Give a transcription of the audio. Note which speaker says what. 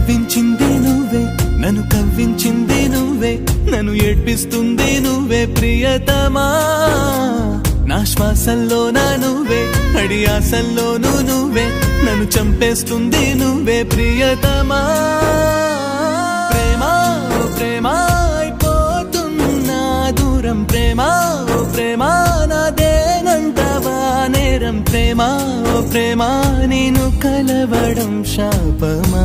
Speaker 1: నవ్వించింది నువ్వే, నన్ను కవ్వించింది నువ్వే, నన్ను ఏడ్పిస్తుంది నువ్వే ప్రియతమా. నా శ్వాసల్లోనా నువ్వే, అడి ఆశల్లోనూ నువ్వే, నన్ను చంపేస్తుంది నువ్వే ప్రియతమా. ప్రేమా ఓ ప్రేమా అయిపోతున్నా దూరం, ప్రేమా ఓ ప్రేమా నాదేనంటవా నేరం, ప్రేమా ఓ ప్రేమా నేను కలవడం శాపమా.